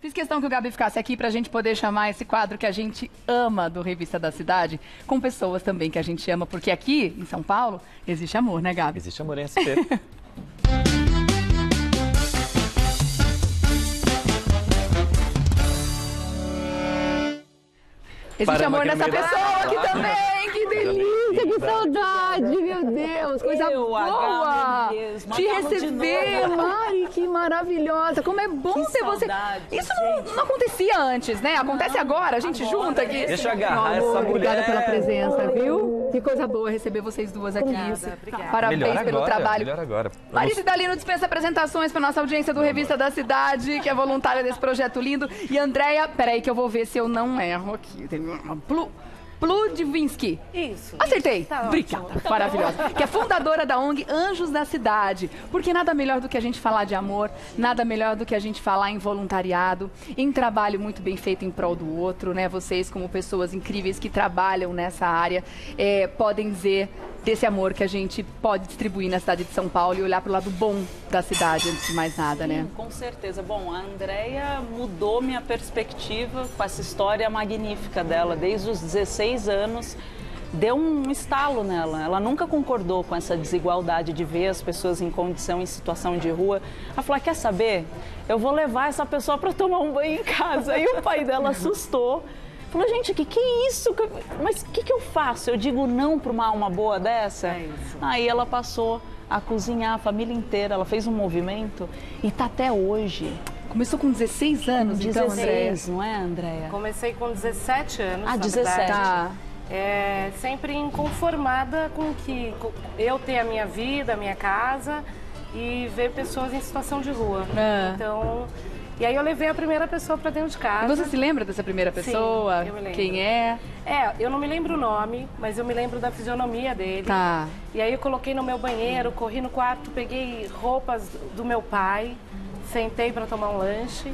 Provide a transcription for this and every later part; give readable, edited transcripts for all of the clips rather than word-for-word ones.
Fiz questão que o Gabi ficasse aqui pra gente poder chamar esse quadro que a gente ama do Revista da Cidade, com pessoas também que a gente ama, porque aqui, em São Paulo, existe amor, né, Gabi? Existe amor em SP. Existe amor nessa pessoa aqui também, que delícia, que saudade, meu Deus, coisa boa te receber, Mari, que maravilhosa, como é bom ter você. Isso não acontecia antes, né? Acontece agora, a gente junta aqui. Deixa eu agarrar essa mulher. Obrigada pela presença, viu? Que coisa boa receber vocês duas aqui. Obrigada. Parabéns Melhor pelo agora, trabalho. melhor agora. Marisa Idalino dispensa apresentações para nossa audiência do Revista da Cidade, que é voluntária desse projeto lindo. E Andréia, peraí que eu vou ver se eu não erro aqui. Pludvinsky. Isso. Acertei. Tá Obrigada. ótimo. Maravilhosa. Que é fundadora da ONG Anjos da Cidade. Porque nada melhor do que a gente falar de amor, nada melhor do que a gente falar em voluntariado, em trabalho muito bem feito em prol do outro, né? Vocês, como pessoas incríveis que trabalham nessa área, podem dizer desse amor que a gente pode distribuir na cidade de São Paulo e olhar para o lado bom da cidade, antes de mais nada, né? Com certeza. Bom, a Andréia mudou minha perspectiva com essa história magnífica dela. Desde os 16 anos, deu um estalo nela. Ela nunca concordou com essa desigualdade de ver as pessoas em condição, em situação de rua. Ela falou, quer saber? Eu vou levar essa pessoa para tomar um banho em casa. E o pai dela assustou. Falou, gente, que é isso? Mas o que eu faço? Eu digo não para uma alma boa dessa? É isso. Aí ela passou a cozinhar a família inteira, ela fez um movimento e tá até hoje. Começou com 16 anos, então, Andréia? 16, não é, Andréia? Comecei com 17 anos, Ah, na 17. verdade. Tá. Sempre inconformada com que eu ter a minha vida, a minha casa e ver pessoas em situação de rua. Então, e aí eu levei a primeira pessoa para dentro de E casa. você se lembra dessa primeira pessoa? Sim, eu me lembro. Quem é? Eu não me lembro o nome, mas eu me lembro da fisionomia dele. Tá. E aí eu coloquei no meu banheiro, corri no quarto, peguei roupas do meu pai, sentei para tomar um lanche.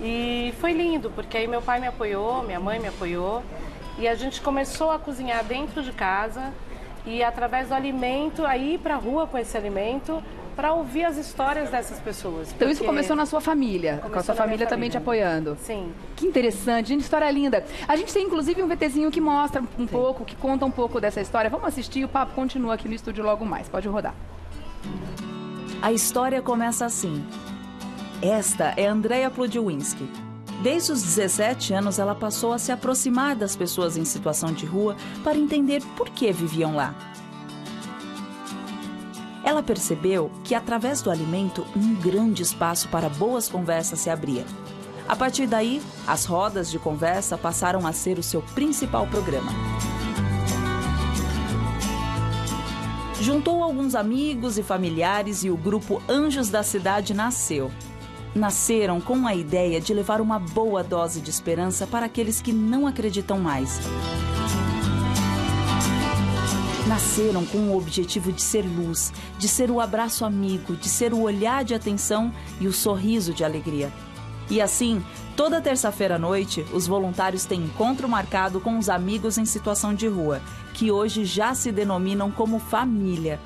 E foi lindo, porque aí meu pai me apoiou, minha mãe me apoiou. E a gente começou a cozinhar dentro de casa e através do alimento, aí ir para a rua com esse alimento para ouvir as histórias dessas pessoas. Então isso porque começou na sua família, com a sua começou na minha família também te família. apoiando. Sim. Que interessante, gente, história linda. A gente tem inclusive um VTzinho que mostra um pouco, que conta um pouco dessa história. Vamos assistir, o papo continua aqui no estúdio logo mais. Pode rodar. A história começa assim. Esta é Andréia Pludvinsky. Desde os 17 anos, ela passou a se aproximar das pessoas em situação de rua para entender por que viviam lá. Ela percebeu que, através do alimento, um grande espaço para boas conversas se abria. A partir daí, as rodas de conversa passaram a ser o seu principal programa. Juntou alguns amigos e familiares e o grupo Anjos da Cidade nasceu. Nasceram com a ideia de levar uma boa dose de esperança para aqueles que não acreditam mais. Nasceram com o objetivo de ser luz, de ser o abraço amigo, de ser o olhar de atenção e o sorriso de alegria. E assim, toda terça-feira à noite, os voluntários têm encontro marcado com os amigos em situação de rua, que hoje já se denominam como família.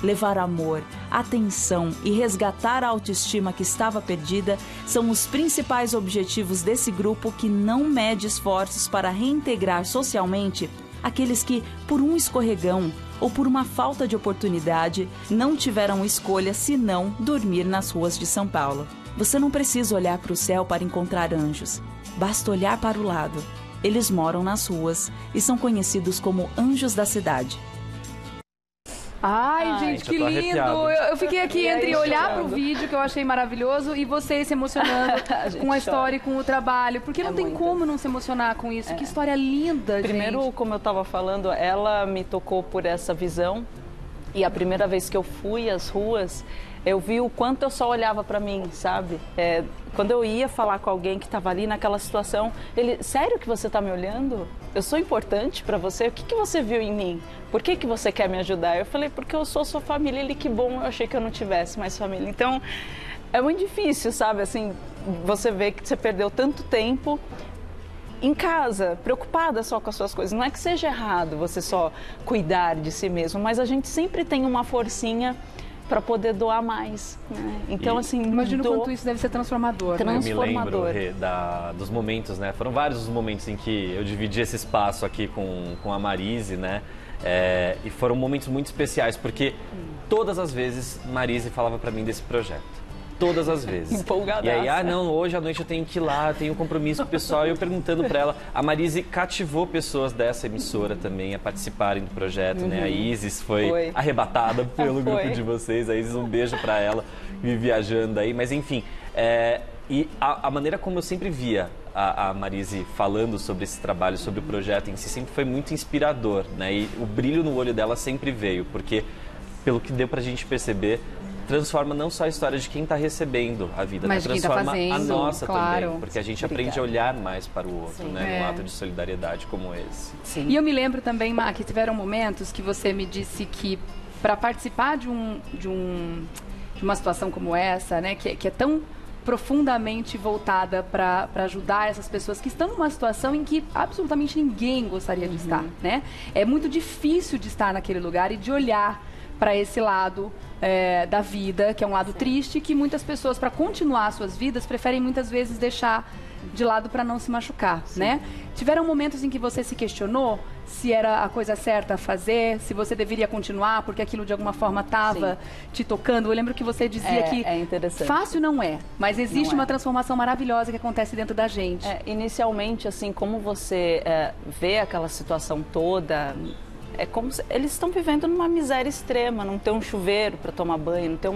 Levar amor, atenção e resgatar a autoestima que estava perdida são os principais objetivos desse grupo que não mede esforços para reintegrar socialmente aqueles que, por um escorregão ou por uma falta de oportunidade, não tiveram escolha senão dormir nas ruas de São Paulo. Você não precisa olhar para o céu para encontrar anjos. Basta olhar para o lado. Eles moram nas ruas e são conhecidos como Anjos da Cidade. Ai, gente, já que tô lindo! arrepiado. Eu fiquei aqui E aí, entre olhar chorando. pro vídeo, que eu achei maravilhoso, e vocês se emocionando gente com a chora. história e com o trabalho. Porque não tem muito. como não se emocionar com isso. Que história linda, Primeiro, gente. como eu estava falando, ela me tocou por essa visão. E a primeira vez que eu fui às ruas, eu vi o quanto eu só olhava para mim, sabe? Quando eu ia falar com alguém que estava ali naquela situação, ele, sério que você está me olhando? Eu sou importante para você? O que você viu em mim? Por que você quer me ajudar? Eu falei, porque eu sou sua família. Ele, que bom, eu achei que eu não tivesse mais família. Então, é muito difícil, sabe? Assim, você vê que você perdeu tanto tempo em casa, preocupada só com as suas coisas. Não é que seja errado você só cuidar de si mesmo, mas a gente sempre tem uma forcinha para poder doar mais, né? Então, assim, imagino quanto isso deve ser transformador. Transformador. Eu me lembro, Rê, dos momentos, né? Foram vários os momentos em que eu dividi esse espaço aqui com a Marise, né? E foram momentos muito especiais, porque todas as vezes Marise falava para mim desse projeto. Todas as vezes. Empolgadaça. E aí, não, hoje à noite eu tenho que ir lá, tenho um compromisso com o pessoal. E eu perguntando para ela, a Marise cativou pessoas dessa emissora também a participarem do projeto, né? A Isis foi arrebatada pelo grupo de vocês. A Isis, um beijo para ela, viajando aí. Mas enfim, e a maneira como eu sempre via a Marise falando sobre esse trabalho, sobre o projeto em si, sempre foi muito inspirador, né? E o brilho no olho dela sempre veio, porque, pelo que deu pra gente perceber, transforma não só a história de quem está recebendo a vida, mas transforma quem tá fazendo, a nossa também, porque a gente aprende a olhar mais para o outro, né, num ato de solidariedade como esse. Sim. E eu me lembro também, Má, que tiveram momentos que você me disse que para participar de uma situação como essa, né, que é tão profundamente voltada para ajudar essas pessoas que estão numa situação em que absolutamente ninguém gostaria de estar, né? É muito difícil de estar naquele lugar e de olhar para esse lado da vida, que é um lado triste, que muitas pessoas, para continuar suas vidas, preferem muitas vezes deixar de lado para não se machucar, né? Tiveram momentos em que você se questionou se era a coisa certa a fazer, se você deveria continuar, porque aquilo de alguma forma estava te tocando. Eu lembro que você dizia que fácil não é, mas existe uma transformação maravilhosa que acontece dentro da gente. Inicialmente, assim, como você vê aquela situação toda, é como se eles estão vivendo numa miséria extrema, não tem um chuveiro para tomar banho, não tem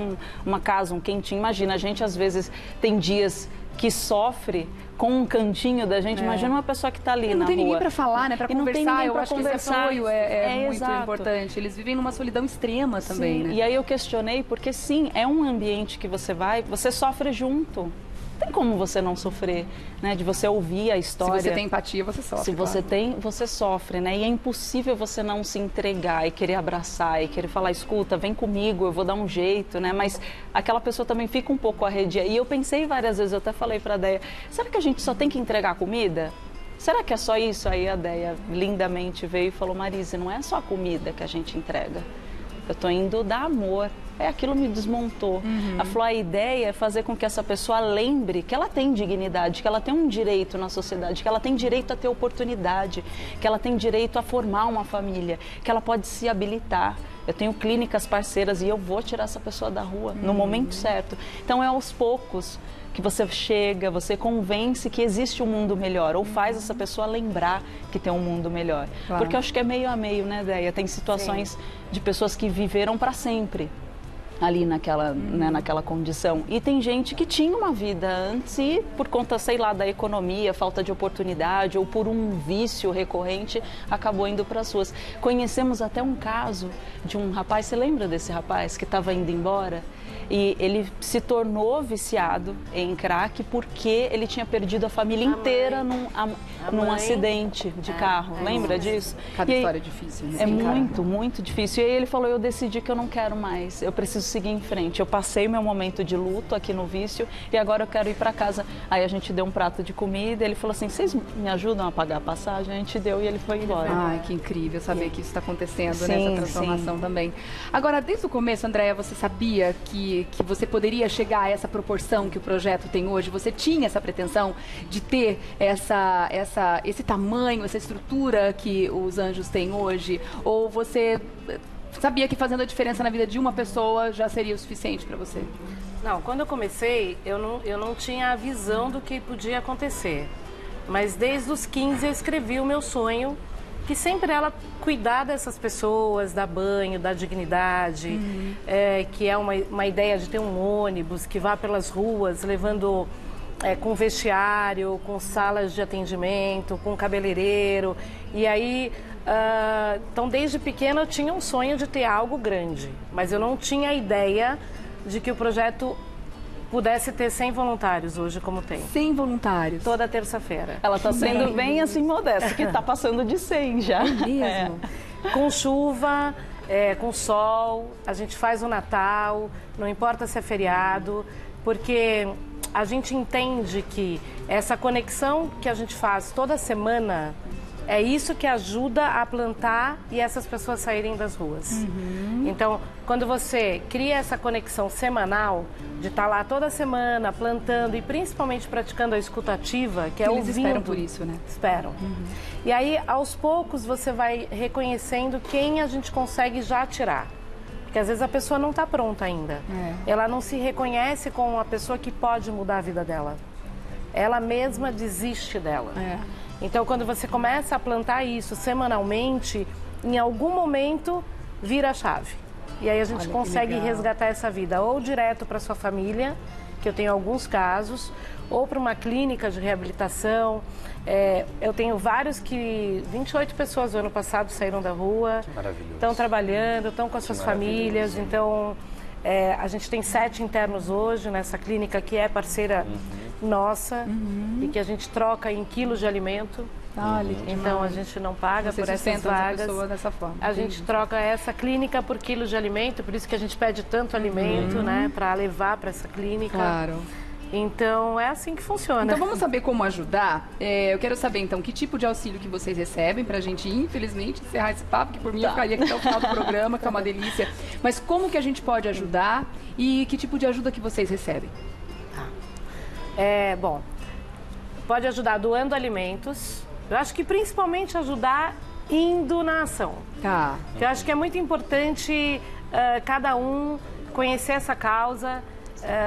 uma casa, um quentinho. Imagina, a gente às vezes tem dias que sofre com um cantinho da gente. Imagina uma pessoa que está ali na rua. Não tem ninguém para falar, né? Para conversar. Eu acho que esse apoio é muito exato. Importante. Eles vivem numa solidão extrema também, né? E aí eu questionei, porque sim, é um ambiente que você sofre junto. Não tem como você não sofrer, né? De você ouvir a história. Se você tem empatia, você sofre. Se você tem, você sofre, né? E é impossível você não se entregar e querer abraçar e querer falar, escuta, vem comigo, eu vou dar um jeito, né? Mas aquela pessoa também fica um pouco arredia. E eu pensei várias vezes, eu até falei para a Deia, será que a gente só tem que entregar comida? Será que é só isso? Aí a Deia lindamente veio e falou, Marise, não é só a comida que a gente entrega. Eu estou indo dar amor. Aquilo me desmontou. Ela falou, a ideia é fazer com que essa pessoa lembre que ela tem dignidade, que ela tem um direito na sociedade, que ela tem direito a ter oportunidade, que ela tem direito a formar uma família, que ela pode se habilitar. Eu tenho clínicas parceiras e eu vou tirar essa pessoa da rua no momento certo. Então é aos poucos que você chega, você convence que existe um mundo melhor, ou faz essa pessoa lembrar que tem um mundo melhor. Claro. Porque eu acho que é meio a meio, né, Deia? Tem situações de pessoas que viveram para sempre ali naquela, né, naquela condição. E tem gente que tinha uma vida antes e por conta, sei lá, da economia, falta de oportunidade ou por um vício recorrente, acabou indo para as ruas. Conhecemos até um caso de um rapaz, você lembra desse rapaz que estava indo embora? E ele se tornou viciado em crack porque ele tinha perdido a família inteira num acidente de carro. Lembra disso? Cada história é difícil. Né? É muito, muito difícil. E aí ele falou, eu decidi que eu não quero mais, eu preciso seguir em frente. Eu passei meu momento de luto aqui no vício e agora eu quero ir para casa. Aí a gente deu um prato de comida, ele falou assim, vocês me ajudam a pagar a passagem? A gente deu e ele foi embora. Ai, que incrível saber que isso está acontecendo, né? Essa transformação também. Agora, desde o começo, Andréia, você sabia que você poderia chegar a essa proporção que o projeto tem hoje? Você tinha essa pretensão de ter esse tamanho, essa estrutura que os Anjos têm hoje? Ou você sabia que fazendo a diferença na vida de uma pessoa já seria o suficiente para você? Não, quando eu comecei, eu não tinha a visão do que podia acontecer. Mas desde os 15 eu escrevi o meu sonho, que sempre era cuidar dessas pessoas, dar banho, dar dignidade, que é uma ideia de ter um ônibus que vá pelas ruas levando com vestiário, com salas de atendimento, com cabeleireiro. E aí, então desde pequena eu tinha um sonho de ter algo grande, mas eu não tinha a ideia de que o projeto pudesse ter 100 voluntários hoje, como tem. 100 voluntários? Toda terça-feira. Ela está sendo bem assim modesta, que está passando de 100 já. É mesmo? Com chuva, com sol, a gente faz o Natal, não importa se é feriado, porque a gente entende que essa conexão que a gente faz toda semana É isso que ajuda a plantar e essas pessoas saírem das ruas. Então, quando você cria essa conexão semanal, de estar lá toda semana plantando e principalmente praticando a escuta ativa, que é Eles ouvindo. esperam por isso, né? Esperam. E aí, aos poucos, você vai reconhecendo quem a gente consegue já tirar. Porque às vezes a pessoa não está pronta ainda. Ela não se reconhece como uma pessoa que pode mudar a vida dela. Ela mesma desiste dela. Então, quando você começa a plantar isso semanalmente, em algum momento vira a chave. E aí a gente consegue resgatar essa vida ou direto para sua família, que eu tenho alguns casos, ou para uma clínica de reabilitação. Eu tenho vários 28 pessoas do ano passado saíram da rua, estão trabalhando, estão com as suas famílias. Então, a gente tem 7 internos hoje nessa clínica que é parceira nossa e que a gente troca em quilos de alimento. Então a gente não paga por essas vagas. Dessa forma. A gente troca essa clínica por quilos de alimento, por isso que a gente pede tanto alimento, né, para levar para essa clínica. Claro. Então é assim que funciona. Então vamos saber como ajudar. Eu quero saber então que tipo de auxílio que vocês recebem pra gente, infelizmente, encerrar esse papo, que por mim eu ficaria aqui até o final do programa, que é uma delícia. Mas como que a gente pode ajudar e que tipo de ajuda que vocês recebem? Bom, pode ajudar doando alimentos. Eu acho que principalmente ajudar indo na ação. Eu acho que é muito importante cada um conhecer essa causa,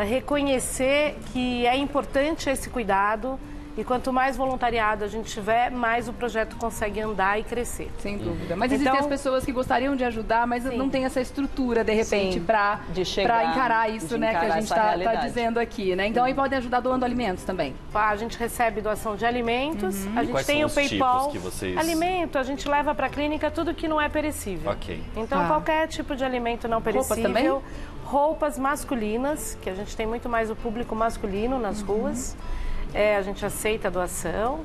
reconhecer que é importante esse cuidado. E quanto mais voluntariado a gente tiver, mais o projeto consegue andar e crescer. Sem dúvida. Mas existem as pessoas que gostariam de ajudar, mas não tem essa estrutura, de repente, para encarar isso, né, que a gente está dizendo aqui, né? Então, aí podem ajudar doando alimentos também. A gente recebe doação de alimentos, a gente Quais tem são o os PayPal. tipos que vocês... Alimento, a gente leva para a clínica tudo que não é perecível. Então, qualquer tipo de alimento não perecível. Roupas também? Roupas masculinas, que a gente tem muito mais o público masculino nas ruas. A gente aceita a doação.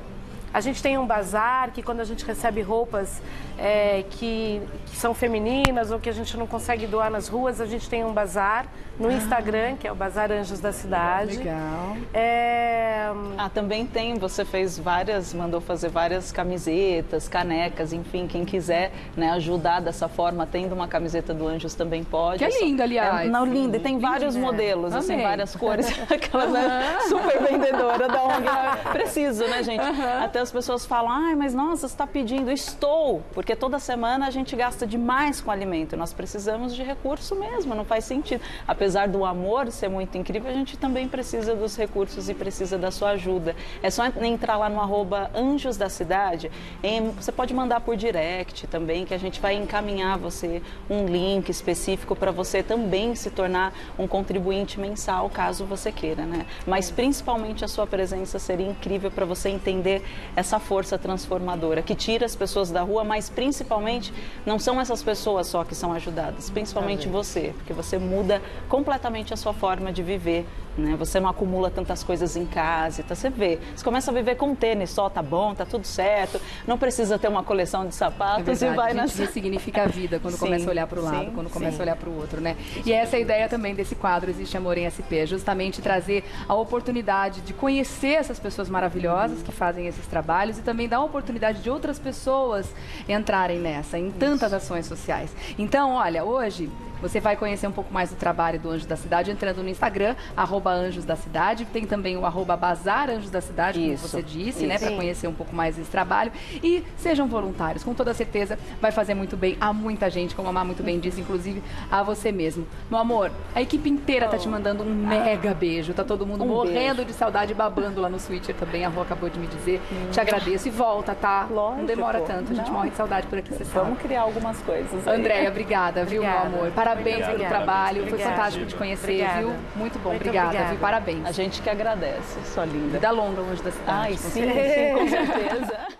A gente tem um bazar que quando a gente recebe roupas que são femininas ou que a gente não consegue doar nas ruas, a gente tem um bazar no Instagram, que é o Bazar Anjos da Cidade. Legal. Também tem, você mandou fazer várias camisetas, canecas, enfim, quem quiser, né, ajudar dessa forma, tendo uma camiseta do Anjos também pode. Que é lindo, aliás. Linda, e tem vários modelos, assim, várias cores. Aquela super vendedora da ONG. Preciso, né, gente? Até as pessoas falam, mas nossa, você está pedindo. Estou, porque toda semana a gente gasta demais com alimento. Nós precisamos de recurso mesmo, não faz sentido. Apesar do amor ser muito incrível, a gente também precisa dos recursos e precisa da sua ajuda. É só entrar lá no @Anjos da Cidade. Você pode mandar por direct também, que a gente vai encaminhar você um link específico para você também se tornar um contribuinte mensal, caso você queira, né? Mas principalmente a sua presença seria incrível para você entender essa força transformadora que tira as pessoas da rua, mas principalmente não são essas pessoas só que são ajudadas, principalmente você, porque você muda completamente a sua forma de viver, né? Você não acumula tantas coisas em casa, você vê, você começa a viver com um tênis só, tá bom, tá tudo certo, não precisa ter uma coleção de sapatos e vai a gente ressignifica a vida quando começa a olhar para o lado, quando começa a olhar para o outro, né? E essa é a ideia também desse quadro Existe Amor em SP, justamente trazer a oportunidade de conhecer essas pessoas maravilhosas que fazem esses trabalhos e também dar a oportunidade de outras pessoas entrarem nessa, em tantas ações sociais. Então, olha, hoje você vai conhecer um pouco mais do trabalho do Anjos da Cidade entrando no Instagram, @Anjos da Cidade. Tem também o @Bazar Anjos da Cidade, como você disse, né? Para conhecer um pouco mais desse trabalho. E sejam voluntários, com toda certeza vai fazer muito bem a muita gente, como a Má muito bem disse, inclusive a você mesmo. Meu amor, a equipe inteira tá te mandando um mega beijo. Tá todo mundo morrendo de saudade, babando lá no Twitter também. A Rô acabou de me dizer. Te agradeço e volta, tá? Lógico. Não demora tanto, a gente morre de saudade por aqui, você sabe. Vamos criar algumas coisas aí. Andréia, obrigada, viu, meu amor? Parabéns pelo trabalho, foi fantástico te conhecer, viu? Muito bom, obrigada, viu? Parabéns. A gente que agradece, sua linda. Vida longa hoje da cidade. Ai, sim, com certeza.